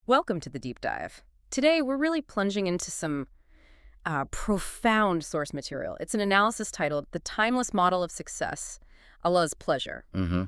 Welcome to the deep dive. Today, we're really plunging into some profound source material. It's an analysis titled The Timeless Model of Success, Allah's Pleasure. Mm-hmm.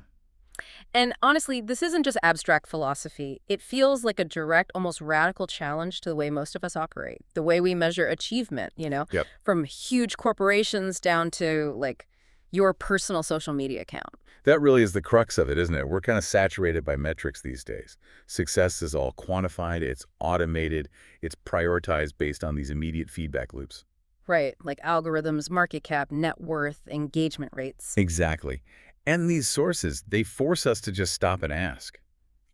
And honestly, this isn't just abstract philosophy. It feels like a direct, almost radical challenge to the way most of us operate, the way we measure achievement, Yep. from huge corporations down to, like, your personal social media account. That really is the crux of it, isn't it? We're kind of saturated by metrics these days. Success is all quantified, it's automated, it's prioritized based on these immediate feedback loops. Right, like algorithms, market cap, net worth, engagement rates. Exactly. And these sources, they force us to just stop and ask,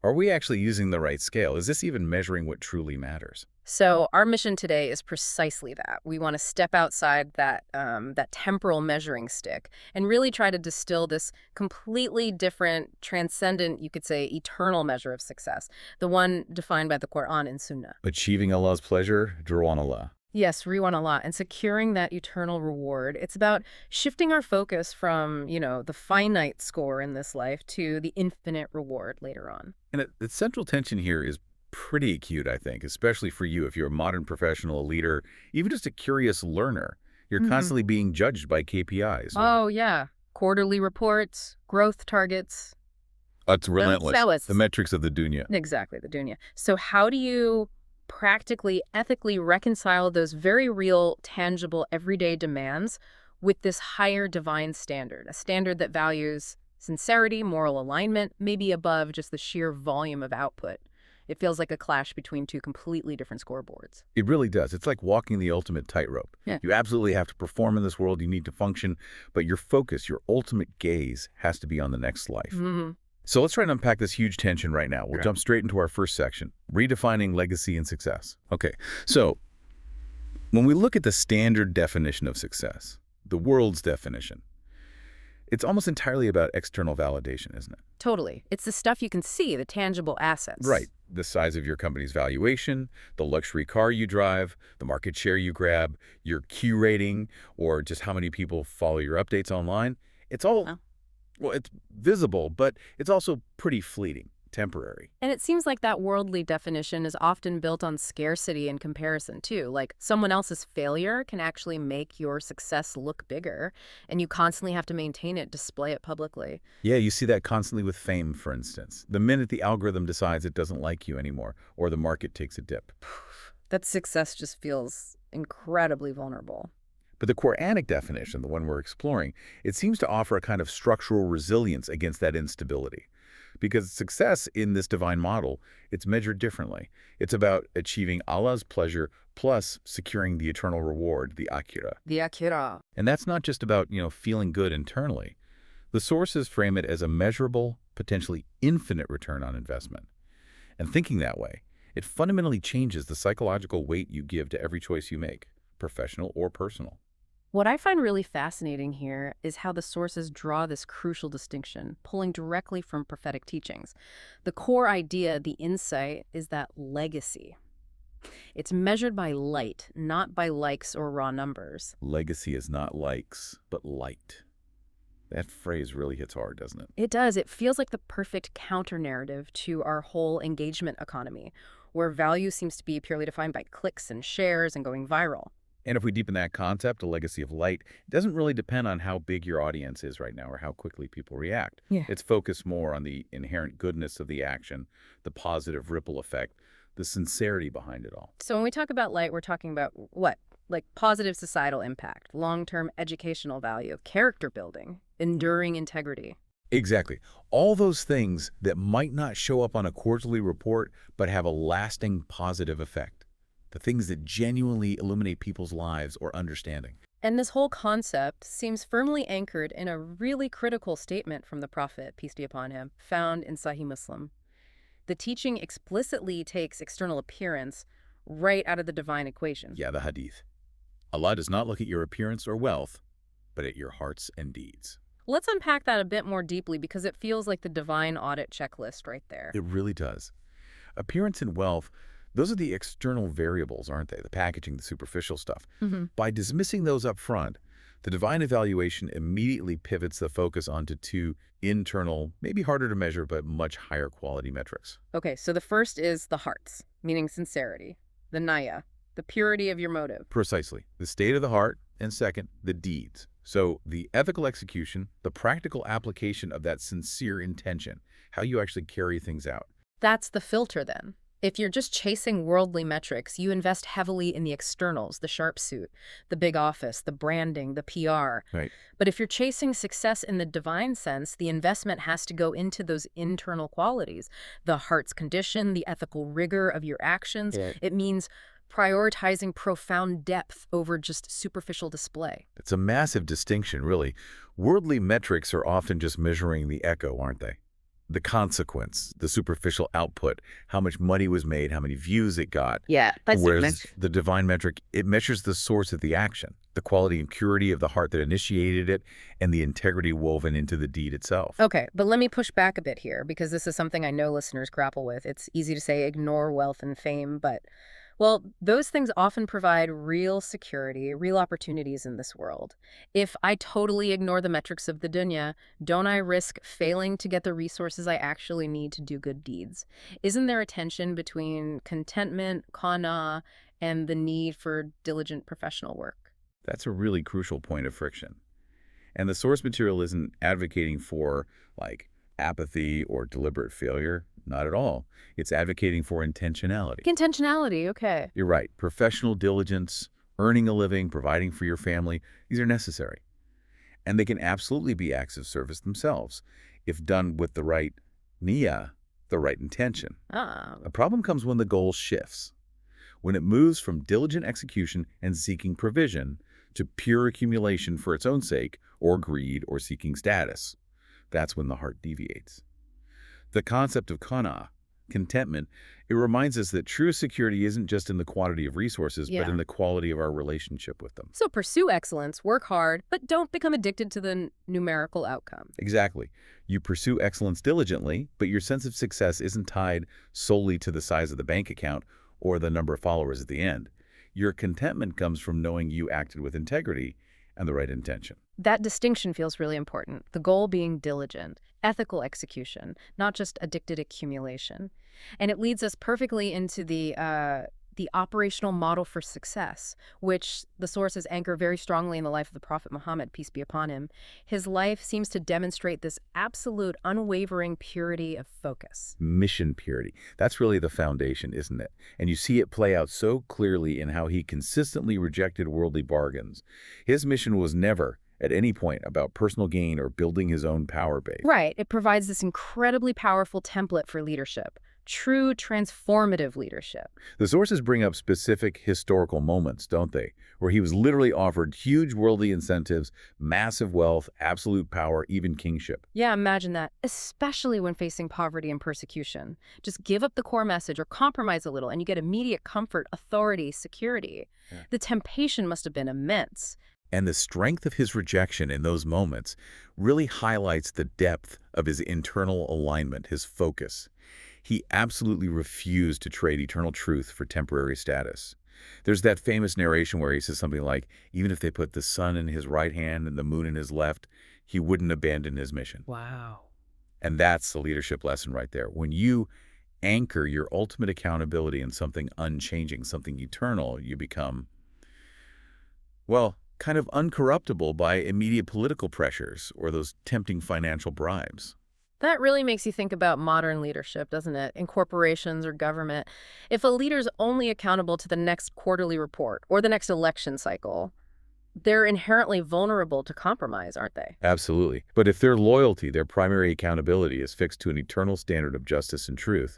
are we actually using the right scale? Is this even measuring what truly matters? So our mission today is precisely that. We want to step outside that temporal measuring stick and really try to distill this completely different, transcendent, you could say, eternal measure of success, the one defined by the Qur'an and Sunnah. Achieving Allah's pleasure, draw on Allah. Yes, Riwan Allah, and securing that eternal reward. It's about shifting our focus from, the finite score in this life to the infinite reward later on. And the central tension here is pretty acute, I think, especially for you if you're a modern professional, a leader, even just a curious learner. You're constantly being judged by KPIs. Oh, yeah. Quarterly reports, growth targets. It's relentless. So The metrics of the dunya. Exactly, the dunya. So how do you practically, ethically reconcile those very real, tangible, everyday demands with this higher divine standard, a standard that values sincerity, moral alignment, maybe above just the sheer volume of output? It feels like a clash between two completely different scoreboards. It really does. It's like walking the ultimate tightrope. Yeah. You absolutely have to perform in this world. You need to function, but your focus, your ultimate gaze has to be on the next life. So let's try and unpack this huge tension right now. We'll jump straight into our first section, redefining legacy and success. Okay, so when we look at the standard definition of success, the world's definition, it's almost entirely about external validation, isn't it? Totally. It's the stuff you can see, the tangible assets. Right. The size of your company's valuation, the luxury car you drive, the market share you grab, your Q rating, or just how many people follow your updates online. It's all, well, it's visible, but it's also pretty fleeting, temporary. And it seems like that worldly definition is often built on scarcity and comparison, too. Like, someone else's failure can actually make your success look bigger, and you constantly have to maintain it, display it publicly. Yeah, you see that constantly with fame, for instance. The minute the algorithm decides it doesn't like you anymore, or the market takes a dip. That success just feels incredibly vulnerable. But the Quranic definition, the one we're exploring, it seems to offer a kind of structural resilience against that instability. Because success in this divine model, it's measured differently. It's about achieving Allah's pleasure plus securing the eternal reward, the akhirah. The akhirah. And that's not just about, feeling good internally. The sources frame it as a measurable, potentially infinite return on investment. And thinking that way, it fundamentally changes the psychological weight you give to every choice you make, professional or personal. What I find really fascinating here is how the sources draw this crucial distinction, pulling directly from prophetic teachings. The core idea, the insight, is that legacy. It's measured by light, not by likes or raw numbers. Legacy is not likes, but light. That phrase really hits hard, doesn't it? It does. It feels like the perfect counter-narrative to our whole engagement economy, where value seems to be purely defined by clicks and shares and going viral. And if we deepen that concept, a legacy of light, it doesn't really depend on how big your audience is right now or how quickly people react. Yeah. It's focused more on the inherent goodness of the action, the positive ripple effect, the sincerity behind it all. So when we talk about light, we're talking about what? Like positive societal impact, long-term educational value, character building, enduring integrity. Exactly. All those things that might not show up on a quarterly report but have a lasting positive effect. The things that genuinely illuminate people's lives or understanding. And this whole concept seems firmly anchored in a really critical statement from the Prophet, peace be upon him, found in Sahih Muslim. The teaching explicitly takes external appearance right out of the divine equation. Yeah, the hadith. Allah does not look at your appearance or wealth, but at your hearts and deeds. Let's unpack that a bit more deeply because it feels like the divine audit checklist right there. It really does. Appearance and wealth, those are the external variables, aren't they? The packaging, the superficial stuff. By dismissing those up front, the divine evaluation immediately pivots the focus onto two internal, maybe harder to measure, but much higher quality metrics. Okay, so the first is the hearts. meaning sincerity, the niyya, the purity of your motive. Precisely. The state of the heart, and second, the deeds. So the ethical execution, the practical application of that sincere intention, how you actually carry things out. That's the filter then. If you're just chasing worldly metrics, you invest heavily in the externals, the sharp suit, the big office, the branding, the PR. Right. But if you're chasing success in the divine sense, the investment has to go into those internal qualities, the heart's condition, the ethical rigor of your actions. Yeah. It means prioritizing profound depth over just superficial display. It's a massive distinction, really. Worldly metrics are often just measuring the echo, aren't they? The consequence, the superficial output, how much money was made, how many views it got. Yeah, Whereas the divine metric, it measures the source of the action, the quality and purity of the heart that initiated it, and the integrity woven into the deed itself. Okay, but let me push back a bit here because this is something I know listeners grapple with. It's easy to say ignore wealth and fame, but, well, those things often provide real security, real opportunities in this world. If I totally ignore the metrics of the dunya, don't I risk failing to get the resources I actually need to do good deeds? Isn't there a tension between contentment, qana, and the need for diligent professional work? That's a really crucial point of friction. And the source material isn't advocating for, like, apathy or deliberate failure. Not at all. It's advocating for intentionality. Intentionality, okay. You're right. Professional diligence, earning a living, providing for your family, these are necessary. And they can absolutely be acts of service themselves, if done with the right niyyah, the right intention. Ah, A problem comes when the goal shifts, when it moves from diligent execution and seeking provision to pure accumulation for its own sake, or greed, or seeking status. That's when the heart deviates. The concept of qana, contentment, it reminds us that true security isn't just in the quantity of resources, but in the quality of our relationship with them. so pursue excellence, work hard, but don't become addicted to the numerical outcome. Exactly. You pursue excellence diligently, but your sense of success isn't tied solely to the size of the bank account or the number of followers at the end. Your contentment comes from knowing you acted with integrity and the right intention. That distinction feels really important, the goal being diligent, ethical execution, not just addicted accumulation. And it leads us perfectly into the operational model for success, which the sources anchor very strongly in the life of the Prophet Muhammad, peace be upon him. His life seems to demonstrate this absolute, unwavering purity of focus. Mission purity. That's really the foundation, isn't it? And you see it play out so clearly in how he consistently rejected worldly bargains. His mission was never, at any point, about personal gain or building his own power base. Right. It provides this incredibly powerful template for leadership. True transformative leadership. The sources bring up specific historical moments, don't they? Where he was literally offered huge worldly incentives, massive wealth, absolute power, even kingship. Yeah, imagine that, especially when facing poverty and persecution. Just give up the core message or compromise a little and you get immediate comfort, authority, security. Yeah. The temptation must have been immense. And the strength of his rejection in those moments really highlights the depth of his internal alignment, his focus. He absolutely refused to trade eternal truth for temporary status. There's that famous narration where he says something like, even if they put the sun in his right hand and the moon in his left, he wouldn't abandon his mission. Wow. And that's the leadership lesson right there. When you anchor your ultimate accountability in something unchanging, something eternal, you become, well, kind of uncorruptible by immediate political pressures or those tempting financial bribes. That really makes you think about modern leadership, doesn't it? In corporations or government. If a leader's only accountable to the next quarterly report or the next election cycle, they're inherently vulnerable to compromise, aren't they? Absolutely. But if their loyalty, their primary accountability is fixed to an eternal standard of justice and truth,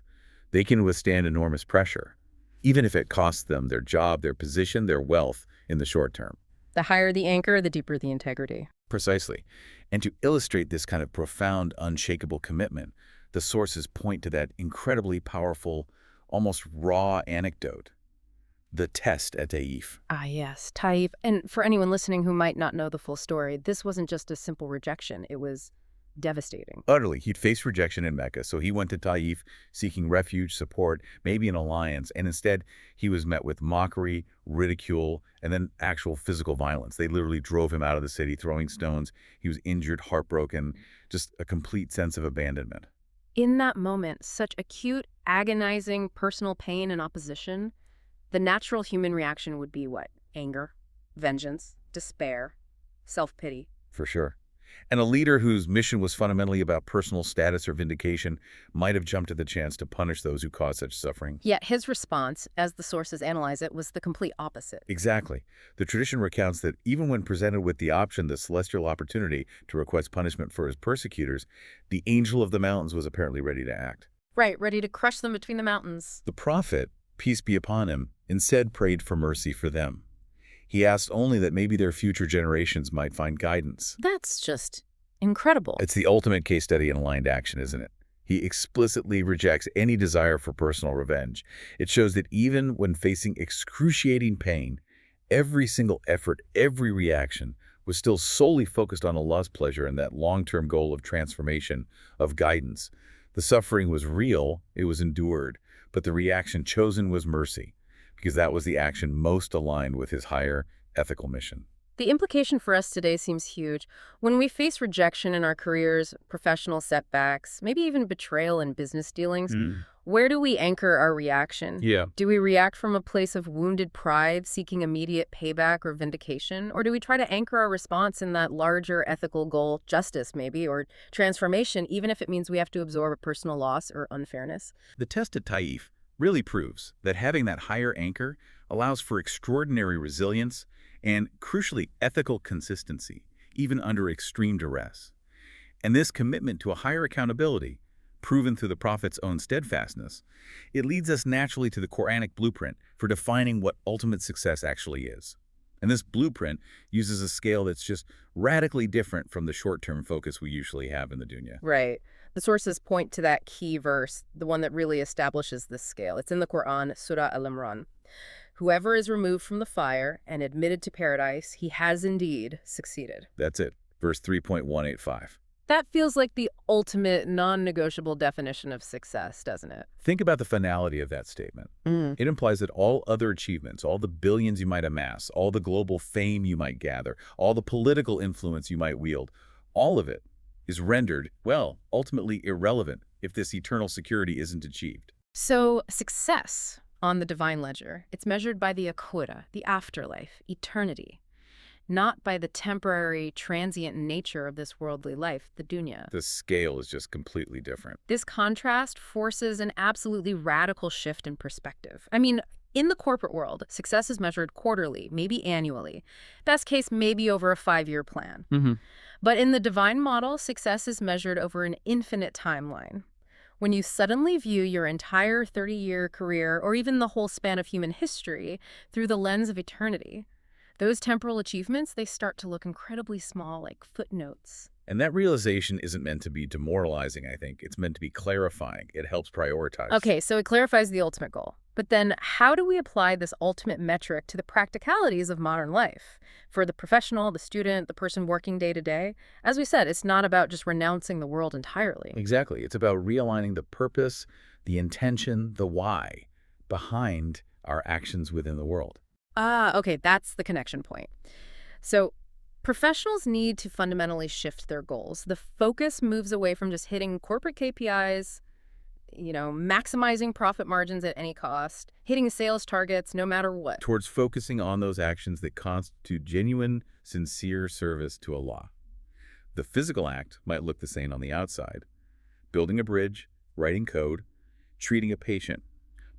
they can withstand enormous pressure, even if it costs them their job, their position, their wealth in the short term. The higher the anchor, the deeper the integrity. Precisely. And to illustrate this kind of profound, unshakable commitment, the sources point to that incredibly powerful, almost raw anecdote, the test at Taif. Ah, yes, Taif. And for anyone listening who might not know the full story, this wasn't just a simple rejection. It was devastating. Utterly. He'd faced rejection in Mecca, so he went to Taif seeking refuge, support, maybe an alliance, and instead he was met with mockery, ridicule, and then actual physical violence. They literally drove him out of the city, throwing stones. He was injured, heartbroken, just a complete sense of abandonment. In that moment, such acute, agonizing personal pain and opposition, the natural human reaction would be what? Anger, vengeance, despair, self-pity. For sure. And a leader whose mission was fundamentally about personal status or vindication might have jumped at the chance to punish those who caused such suffering. Yet his response, as the sources analyze it, was the complete opposite. Exactly. The tradition recounts that even when presented with the option, the celestial opportunity to request punishment for his persecutors, the angel of the mountains was apparently ready to act. Right, ready to crush them between the mountains. The prophet, peace be upon him, instead prayed for mercy for them. He asked only that maybe their future generations might find guidance. That's just incredible. It's the ultimate case study in aligned action, isn't it? He explicitly rejects any desire for personal revenge. It shows that even when facing excruciating pain, every single effort, every reaction was still solely focused on Allah's pleasure and that long-term goal of transformation, of guidance. The suffering was real, it was endured, but the reaction chosen was mercy, because that was the action most aligned with his higher ethical mission. The implication for us today seems huge. When we face rejection in our careers, professional setbacks, maybe even betrayal in business dealings, where do we anchor our reaction? Do we react from a place of wounded pride, seeking immediate payback or vindication? Or do we try to anchor our response in that larger ethical goal, justice maybe, or transformation, even if it means we have to absorb a personal loss or unfairness? The test at Taif really proves that having that higher anchor allows for extraordinary resilience and, crucially, ethical consistency, even under extreme duress. And this commitment to a higher accountability, proven through the Prophet's own steadfastness, it leads us naturally to the Quranic blueprint for defining what ultimate success actually is. And this blueprint uses a scale that's just radically different from the short-term focus we usually have in the dunya. Right. The sources point to that key verse, the one that really establishes this scale. It's in the Qur'an, Surah Al-Imran. Whoever is removed from the fire and admitted to paradise, he has indeed succeeded. That's it. Verse 3.185. That feels like the ultimate non-negotiable definition of success, doesn't it? Think about the finality of that statement. It implies that all other achievements, all the billions you might amass, all the global fame you might gather, all the political influence you might wield, all of it is rendered, well, ultimately irrelevant if this eternal security isn't achieved. So success on the divine ledger, it's measured by the akhira, the afterlife, eternity, not by the temporary, transient nature of this worldly life, the dunya. The scale is just completely different. This contrast forces an absolutely radical shift in perspective. I mean, in the corporate world, success is measured quarterly, maybe annually. Best case, maybe over a 5-year plan. But in the divine model, success is measured over an infinite timeline. When you suddenly view your entire 30-year career, or even the whole span of human history, through the lens of eternity, those temporal achievements, they start to look incredibly small, like footnotes. And that realization isn't meant to be demoralizing, I think. It's meant to be clarifying. It helps prioritize. Okay, so it clarifies the ultimate goal. But then how do we apply this ultimate metric to the practicalities of modern life? For the professional, the student, the person working day to day? As we said, it's not about just renouncing the world entirely. Exactly. It's about realigning the purpose, the intention, the why behind our actions within the world. Okay, that's the connection point. So professionals need to fundamentally shift their goals. The focus moves away from just hitting corporate KPIs, maximizing profit margins at any cost, hitting sales targets no matter what. Towards focusing on those actions that constitute genuine, sincere service to Allah. The physical act might look the same on the outside. Building a bridge, writing code, treating a patient.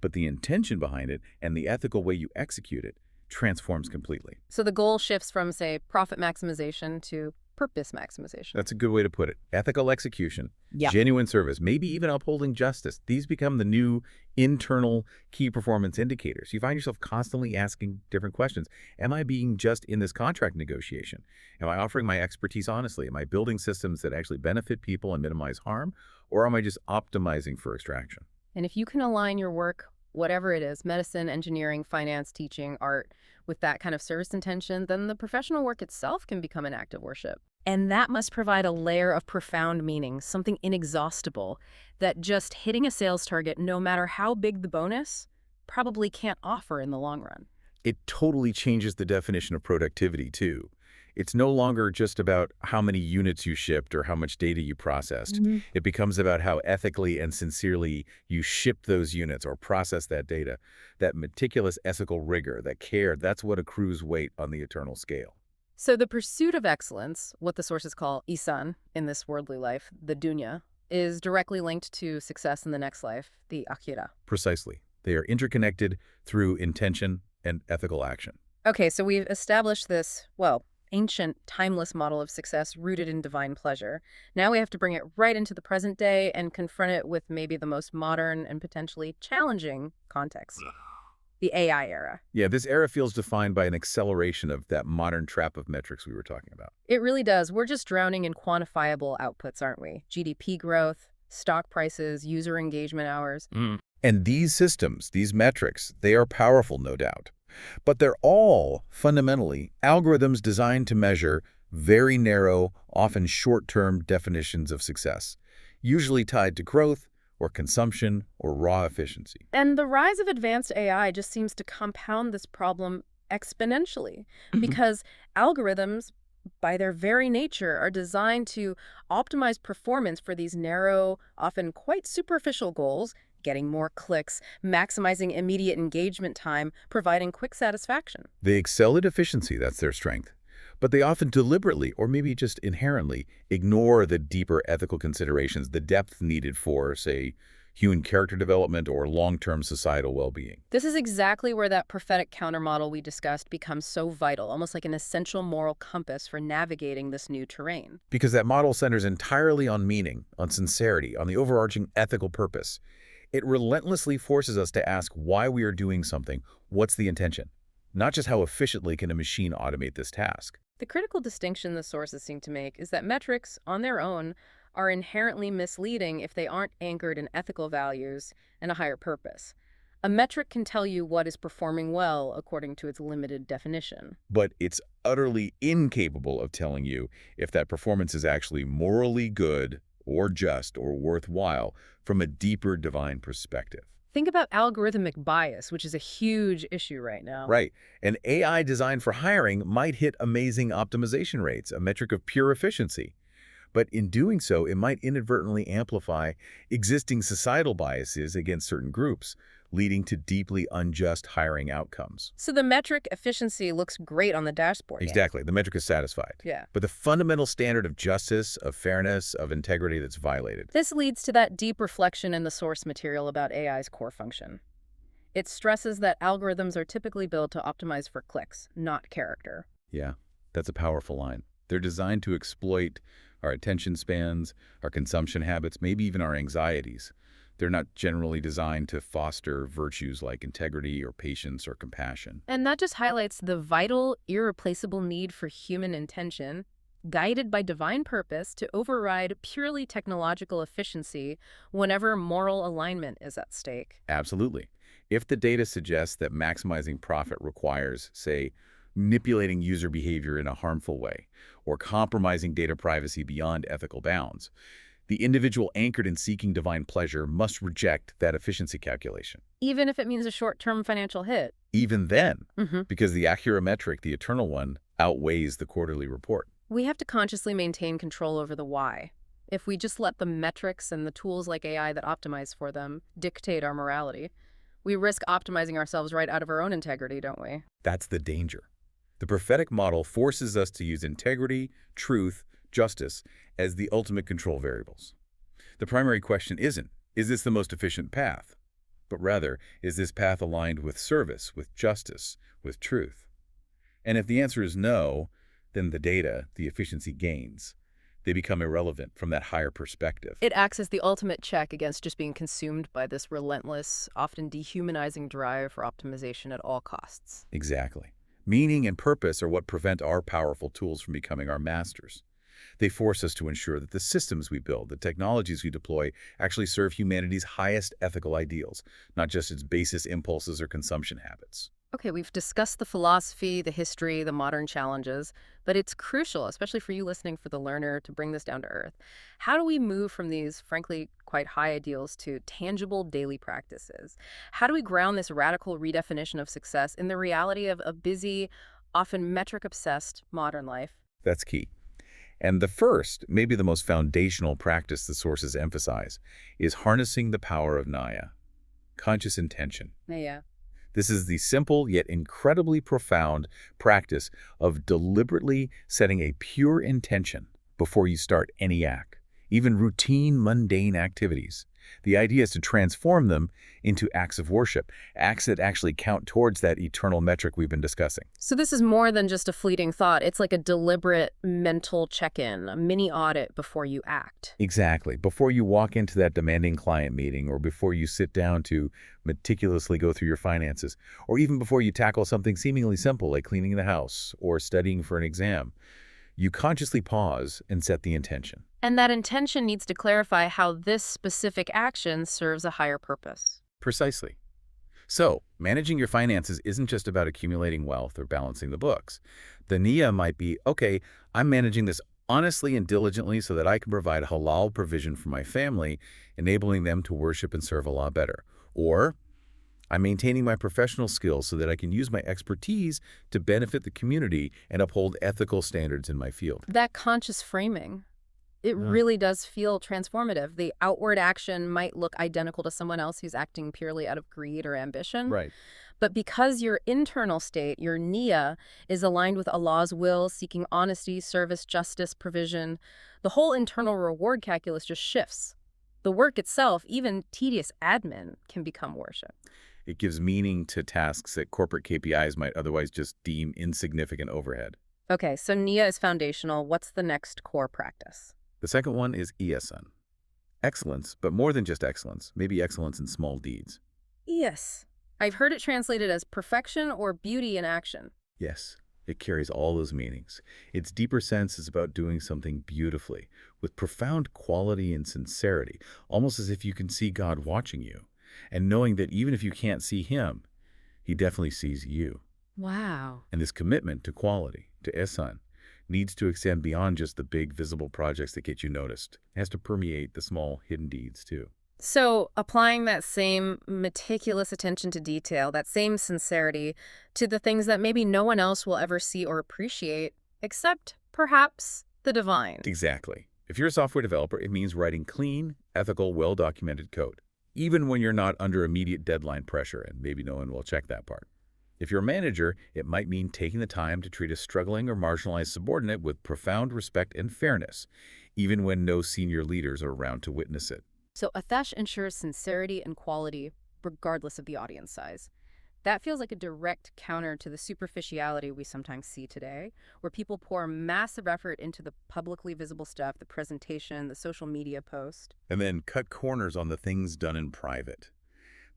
But the intention behind it and the ethical way you execute it transforms completely. So the goal shifts from, say, profit maximization to purpose maximization. That's a good way to put it. Ethical execution, genuine service, maybe even upholding justice. These become the new internal key performance indicators. You find yourself constantly asking different questions. Am I being just in this contract negotiation? Am I offering my expertise honestly? Am I building systems that actually benefit people and minimize harm? Or am I just optimizing for extraction? And if you can align your work, whatever it is, medicine, engineering, finance, teaching, art, with that kind of service intention, then the professional work itself can become an act of worship. And that must provide a layer of profound meaning, something inexhaustible, that just hitting a sales target, no matter how big the bonus, probably can't offer in the long run. It totally changes the definition of productivity, too. It's no longer just about how many units you shipped or how much data you processed. It becomes about how ethically and sincerely you ship those units or process that data. That meticulous ethical rigor, that care, that's what accrues weight on the eternal scale. So the pursuit of excellence, what the sources call isan in this worldly life, the dunya, is directly linked to success in the next life, the akhirah. Precisely. They are interconnected through intention and ethical action. Okay, so we've established this, well, ancient, timeless model of success rooted in divine pleasure. Now we have to bring it right into the present day and confront it with maybe the most modern and potentially challenging context, the AI era. Yeah, this era feels defined by an acceleration of that modern trap of metrics we were talking about. It really does. We're just drowning in quantifiable outputs, aren't we? GDP growth, stock prices, user engagement hours. And these systems, these metrics, they are powerful, no doubt. But they're all, fundamentally, algorithms designed to measure very narrow, often short-term definitions of success, usually tied to growth or consumption or raw efficiency. And the rise of advanced AI just seems to compound this problem exponentially because algorithms, by their very nature, are designed to optimize performance for these narrow, often quite superficial goals, getting more clicks, maximizing immediate engagement time, providing quick satisfaction. They excel at efficiency, that's their strength. But they often deliberately, or maybe just inherently, ignore the deeper ethical considerations, the depth needed for, say, human character development or long-term societal well-being. This is exactly where that prophetic countermodel we discussed becomes so vital, almost like an essential moral compass for navigating this new terrain. Because that model centers entirely on meaning, on sincerity, on the overarching ethical purpose. It relentlessly forces us to ask why we are doing something, what's the intention, not just how efficiently can a machine automate this task. The critical distinction the sources seem to make is that metrics, on their own, are inherently misleading if they aren't anchored in ethical values and a higher purpose. A metric can tell you what is performing well according to its limited definition. But it's utterly incapable of telling you if that performance is actually morally good or just or worthwhile from a deeper divine perspective. Think about algorithmic bias, which is a huge issue right now. Right. An AI designed for hiring might hit amazing optimization rates, a metric of pure efficiency. But in doing so, it might inadvertently amplify existing societal biases against certain groups, leading to deeply unjust hiring outcomes. So the metric efficiency looks great on the dashboard. Exactly. The metric is satisfied. Yeah. But the fundamental standard of justice, of fairness, of integrity that's violated. This leads to that deep reflection in the source material about AI's core function. It stresses that algorithms are typically built to optimize for clicks, not character. Yeah, that's a powerful line. They're designed to exploit our attention spans, our consumption habits, maybe even our anxieties. They're not generally designed to foster virtues like integrity or patience or compassion. And that just highlights the vital, irreplaceable need for human intention, guided by divine purpose, to override purely technological efficiency whenever moral alignment is at stake. Absolutely. If the data suggests that maximizing profit requires, say, manipulating user behavior in a harmful way, or compromising data privacy beyond ethical bounds, the individual anchored in seeking divine pleasure must reject that efficiency calculation. Even if it means a short-term financial hit. Even then, because the accurate metric, the eternal one, outweighs the quarterly report. We have to consciously maintain control over the why. If we just let the metrics and the tools like AI that optimize for them dictate our morality, we risk optimizing ourselves right out of our own integrity, don't we? That's the danger. The prophetic model forces us to use integrity, truth, justice as the ultimate control variables. The primary question isn't, is this the most efficient path? But rather, is this path aligned with service, with justice, with truth? And if the answer is no, then the data, the efficiency gains, they become irrelevant from that higher perspective. It acts as the ultimate check against just being consumed by this relentless, often dehumanizing drive for optimization at all costs. Exactly. Meaning and purpose are what prevent our powerful tools from becoming our masters. They force us to ensure that the systems we build, the technologies we deploy, actually serve humanity's highest ethical ideals, not just its basest impulses or consumption habits. Okay, we've discussed the philosophy, the history, the modern challenges, but it's crucial, especially for you listening, for the learner, to bring this down to earth. How do we move from these, frankly, quite high ideals to tangible daily practices? How do we ground this radical redefinition of success in the reality of a busy, often metric-obsessed modern life? That's key. And the first, maybe the most foundational practice the sources emphasize, is harnessing the power of Naya, conscious intention. Yeah. This is the simple yet incredibly profound practice of deliberately setting a pure intention before you start any act, even routine, mundane activities. The idea is to transform them into acts of worship, acts that actually count towards that eternal metric we've been discussing. So this is more than just a fleeting thought. It's like a deliberate mental check-in, a mini audit before you act. Exactly. Before you walk into that demanding client meeting, or before you sit down to meticulously go through your finances, or even before you tackle something seemingly simple like cleaning the house or studying for an exam, you consciously pause and set the intention. And that intention needs to clarify how this specific action serves a higher purpose. Precisely. So, managing your finances isn't just about accumulating wealth or balancing the books. The niyyah might be, okay, I'm managing this honestly and diligently so that I can provide halal provision for my family, enabling them to worship and serve Allah better. Or, I'm maintaining my professional skills so that I can use my expertise to benefit the community and uphold ethical standards in my field. That conscious framing, it really does feel transformative. The outward action might look identical to someone else who's acting purely out of greed or ambition. Right. But because your internal state, your niyyah, is aligned with Allah's will, seeking honesty, service, justice, provision, the whole internal reward calculus just shifts. The work itself, even tedious admin, can become worship. It gives meaning to tasks that corporate KPIs might otherwise just deem insignificant overhead. Okay, so niyyah is foundational. What's the next core practice? The second one is ihsan. Excellence, but more than just excellence, maybe excellence in small deeds. Yes. I've heard it translated as perfection or beauty in action. Yes, it carries all those meanings. Its deeper sense is about doing something beautifully, with profound quality and sincerity, almost as if you can see God watching you, and knowing that even if you can't see Him, He definitely sees you. Wow. And this commitment to quality, to ihsan, needs to extend beyond just the big visible projects that get you noticed. It has to permeate the small hidden deeds too. So applying that same meticulous attention to detail, that same sincerity to the things that maybe no one else will ever see or appreciate, except perhaps the divine. Exactly. If you're a software developer, it means writing clean, ethical, well-documented code, even when you're not under immediate deadline pressure, and maybe no one will check that part. If you're a manager, it might mean taking the time to treat a struggling or marginalized subordinate with profound respect and fairness, even when no senior leaders are around to witness it. So Athesh ensures sincerity and quality regardless of the audience size. That feels like a direct counter to the superficiality we sometimes see today, where people pour massive effort into the publicly visible stuff, the presentation, the social media post. And then cut corners on the things done in private.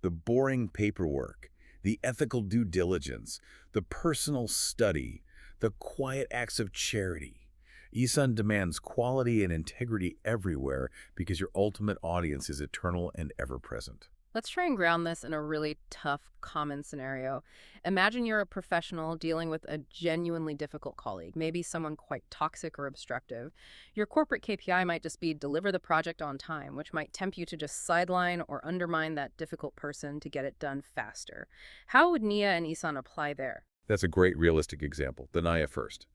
The boring paperwork, the ethical due diligence, the personal study, the quiet acts of charity. ihsan demands quality and integrity everywhere because your ultimate audience is eternal and ever-present. Let's try and ground this in a really tough, common scenario. Imagine you're a professional dealing with a genuinely difficult colleague, maybe someone quite toxic or obstructive. Your corporate KPI might just be deliver the project on time, which might tempt you to just sideline or undermine that difficult person to get it done faster. How would Nia and Ihsan apply there? That's a great realistic example. The Naya first.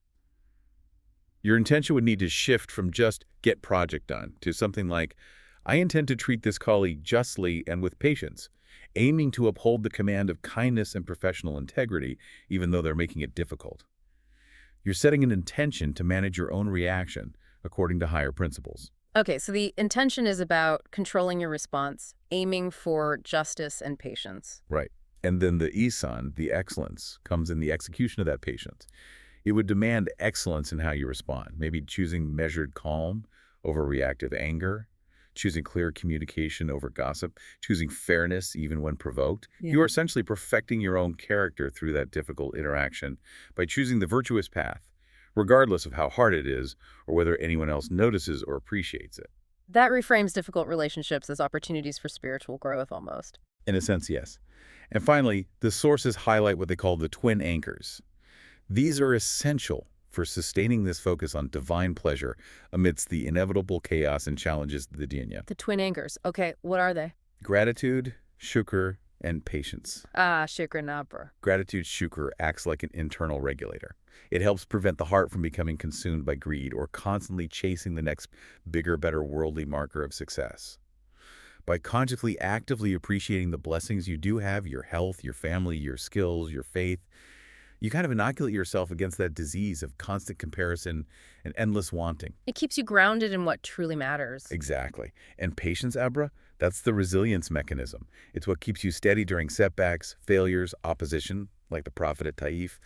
Your intention would need to shift from just get project done to something like, I intend to treat this colleague justly and with patience, aiming to uphold the command of kindness and professional integrity, even though they're making it difficult. You're setting an intention to manage your own reaction according to higher principles. Okay, so the intention is about controlling your response, aiming for justice and patience. Right. And then the ihsan, the excellence, comes in the execution of that patience. It would demand excellence in how you respond, maybe choosing measured calm over reactive anger, choosing clear communication over gossip, choosing fairness even when provoked. Yeah. You are essentially perfecting your own character through that difficult interaction by choosing the virtuous path, regardless of how hard it is or whether anyone else notices or appreciates it. That reframes difficult relationships as opportunities for spiritual growth almost. In a sense, yes. And finally, the sources highlight what they call the twin anchors. These are essential for sustaining this focus on divine pleasure amidst the inevitable chaos and challenges of the dunya. The twin anchors. Okay, what are they? Gratitude, shukr, and patience. Ah, shukr nabr. Gratitude shukr acts like an internal regulator. It helps prevent the heart from becoming consumed by greed or constantly chasing the next bigger, better worldly marker of success. By consciously, actively appreciating the blessings you do have, your health, your family, your skills, your faith, you kind of inoculate yourself against that disease of constant comparison and endless wanting. It keeps you grounded in what truly matters. Exactly. And patience, Abra, that's the resilience mechanism. It's what keeps you steady during setbacks, failures, opposition, like the prophet at Taif.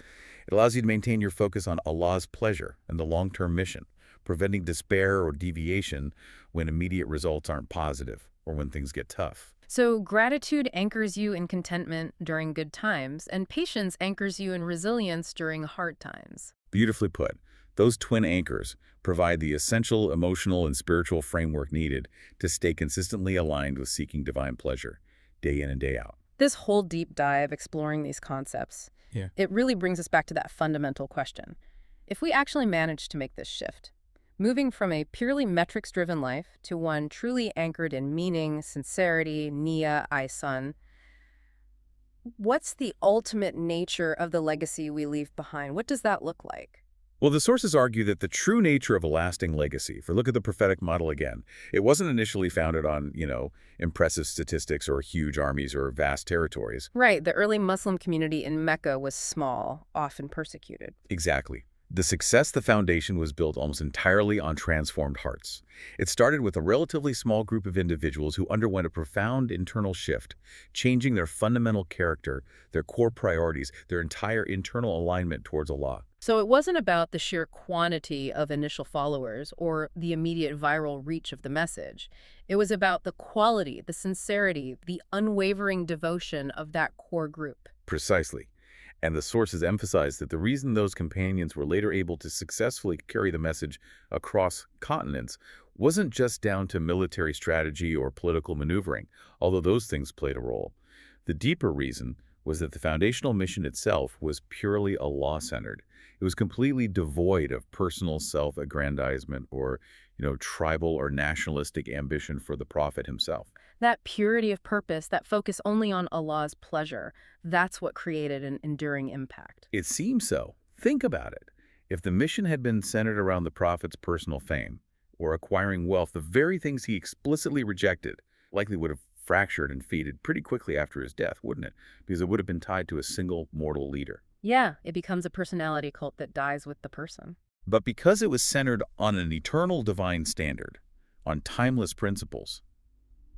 It allows you to maintain your focus on Allah's pleasure and the long-term mission, preventing despair or deviation when immediate results aren't positive or when things get tough. So gratitude anchors you in contentment during good times, and patience anchors you in resilience during hard times. Beautifully put. Those twin anchors provide the essential emotional and spiritual framework needed to stay consistently aligned with seeking divine pleasure, day in and day out. This whole deep dive exploring these concepts, it really brings us back to that fundamental question. If we actually manage to make this shift, moving from a purely metrics-driven life to one truly anchored in meaning, sincerity, niyyah, ihsan, what's the ultimate nature of the legacy we leave behind? What does that look like? Well, the sources argue that the true nature of a lasting legacy, if we look at the prophetic model again, it wasn't initially founded on, impressive statistics or huge armies or vast territories. Right, the early Muslim community in Mecca was small, often persecuted. Exactly. The success, the foundation, was built almost entirely on transformed hearts. It started with a relatively small group of individuals who underwent a profound internal shift, changing their fundamental character, their core priorities, their entire internal alignment towards Allah. So it wasn't about the sheer quantity of initial followers or the immediate viral reach of the message. It was about the quality, the sincerity, the unwavering devotion of that core group. Precisely. And the sources emphasize that the reason those companions were later able to successfully carry the message across continents wasn't just down to military strategy or political maneuvering, although those things played a role. The deeper reason was that the foundational mission itself was purely Allah-centered. It was completely devoid of personal self-aggrandizement or, tribal or nationalistic ambition for the Prophet himself. That purity of purpose, that focus only on Allah's pleasure, that's what created an enduring impact. It seems so. Think about it. If the mission had been centered around the Prophet's personal fame or acquiring wealth, the very things he explicitly rejected likely would have fractured and faded pretty quickly after his death, wouldn't it? Because it would have been tied to a single mortal leader. Yeah, it becomes a personality cult that dies with the person. But because it was centered on an eternal divine standard, on timeless principles,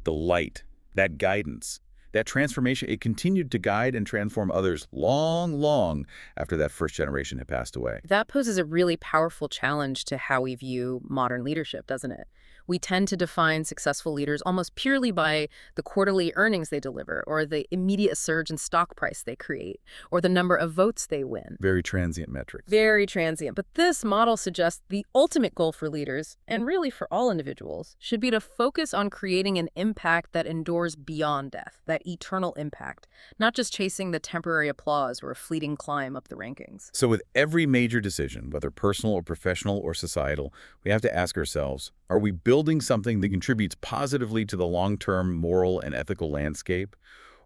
the light, that guidance, that transformation, it continued to guide and transform others long, long after that first generation had passed away. That poses a really powerful challenge to how we view modern leadership, doesn't it? We tend to define successful leaders almost purely by the quarterly earnings they deliver, or the immediate surge in stock price they create, or the number of votes they win. Very transient metrics. Very transient. But this model suggests the ultimate goal for leaders, and really for all individuals, should be to focus on creating an impact that endures beyond death, that eternal impact, not just chasing the temporary applause or a fleeting climb up the rankings. So with every major decision, whether personal or professional or societal, we have to ask ourselves, are we building something that contributes positively to the long-term moral and ethical landscape?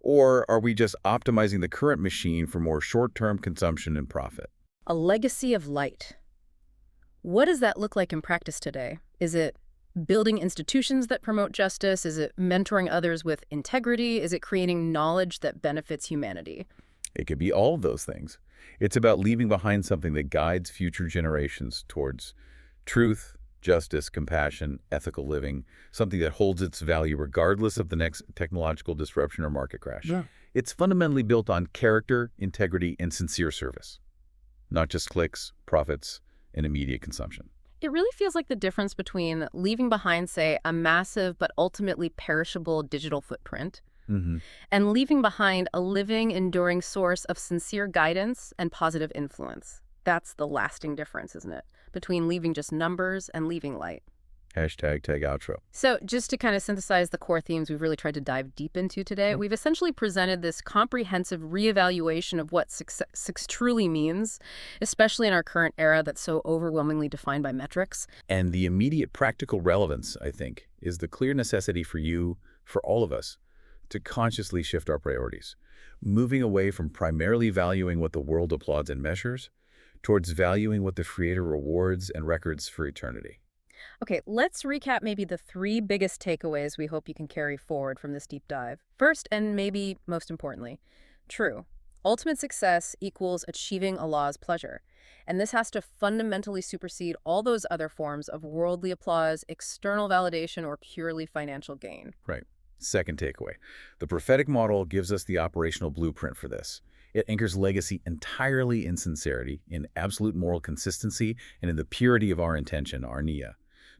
Or are we just optimizing the current machine for more short-term consumption and profit? A legacy of light. What does that look like in practice today? Is it building institutions that promote justice? Is it mentoring others with integrity? Is it creating knowledge that benefits humanity? It could be all of those things. It's about leaving behind something that guides future generations towards truth, justice, compassion, ethical living, something that holds its value regardless of the next technological disruption or market crash. Yeah. It's fundamentally built on character, integrity, and sincere service, not just clicks, profits, and immediate consumption. It really feels like the difference between leaving behind, say, a massive but ultimately perishable digital footprint and leaving behind a living, enduring source of sincere guidance and positive influence. That's the lasting difference, isn't it? Between leaving just numbers and leaving light. Hashtag tag outro. So just to kind of synthesize the core themes we've really tried to dive deep into today, we've essentially presented this comprehensive reevaluation of what success truly means, especially in our current era that's so overwhelmingly defined by metrics. And the immediate practical relevance, I think, is the clear necessity for you, for all of us, to consciously shift our priorities, moving away from primarily valuing what the world applauds and measures towards valuing what the Creator rewards and records for eternity. Okay, let's recap maybe the three biggest takeaways we hope you can carry forward from this deep dive. First, and maybe most importantly, true. Ultimate success equals achieving Allah's pleasure. And this has to fundamentally supersede all those other forms of worldly applause, external validation, or purely financial gain. Right. Second takeaway. The prophetic model gives us the operational blueprint for this. It anchors legacy entirely in sincerity, in absolute moral consistency, and in the purity of our intention, our niyyah,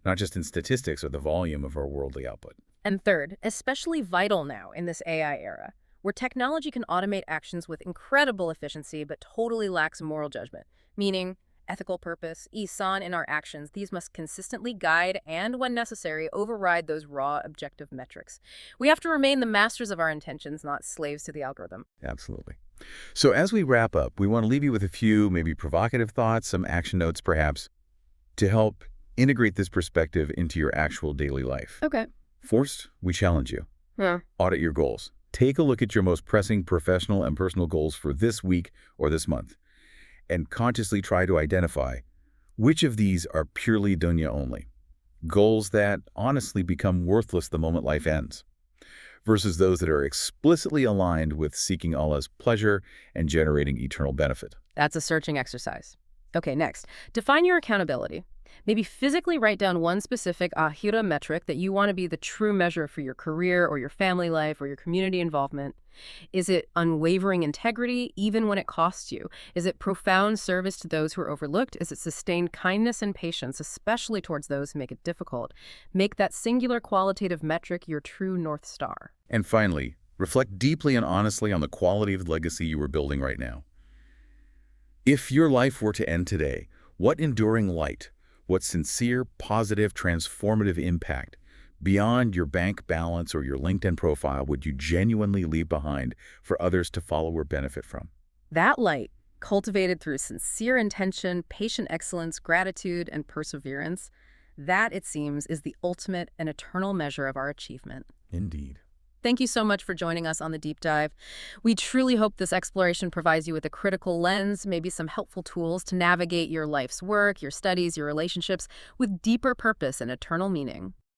not just in statistics or the volume of our worldly output. And third, especially vital now in this AI era, where technology can automate actions with incredible efficiency but totally lacks moral judgment, meaning ethical purpose, ihsan in our actions, these must consistently guide and, when necessary, override those raw objective metrics. We have to remain the masters of our intentions, not slaves to the algorithm. Absolutely. So as we wrap up, we want to leave you with a few maybe provocative thoughts, some action notes perhaps, to help integrate this perspective into your actual daily life. Okay. First, we challenge you. Yeah. Audit your goals. Take a look at your most pressing professional and personal goals for this week or this month, and consciously try to identify which of these are purely dunya only, goals that honestly become worthless the moment life ends, versus those that are explicitly aligned with seeking Allah's pleasure and generating eternal benefit. That's a searching exercise. Okay, next. Define your accountability. Maybe physically write down one specific ahira metric that you want to be the true measure for your career or your family life or your community involvement. Is it unwavering integrity, even when it costs you? Is it profound service to those who are overlooked? Is it sustained kindness and patience, especially towards those who make it difficult? Make that singular qualitative metric your true North Star. And finally, reflect deeply and honestly on the quality of the legacy you are building right now. If your life were to end today, what enduring light, what sincere, positive, transformative impact beyond your bank balance or your LinkedIn profile would you genuinely leave behind for others to follow or benefit from? That light, cultivated through sincere intention, patient excellence, gratitude, and perseverance, that, it seems, is the ultimate and eternal measure of our achievement. Indeed. Thank you so much for joining us on the deep dive. We truly hope this exploration provides you with a critical lens, maybe some helpful tools to navigate your life's work, your studies, your relationships with deeper purpose and eternal meaning.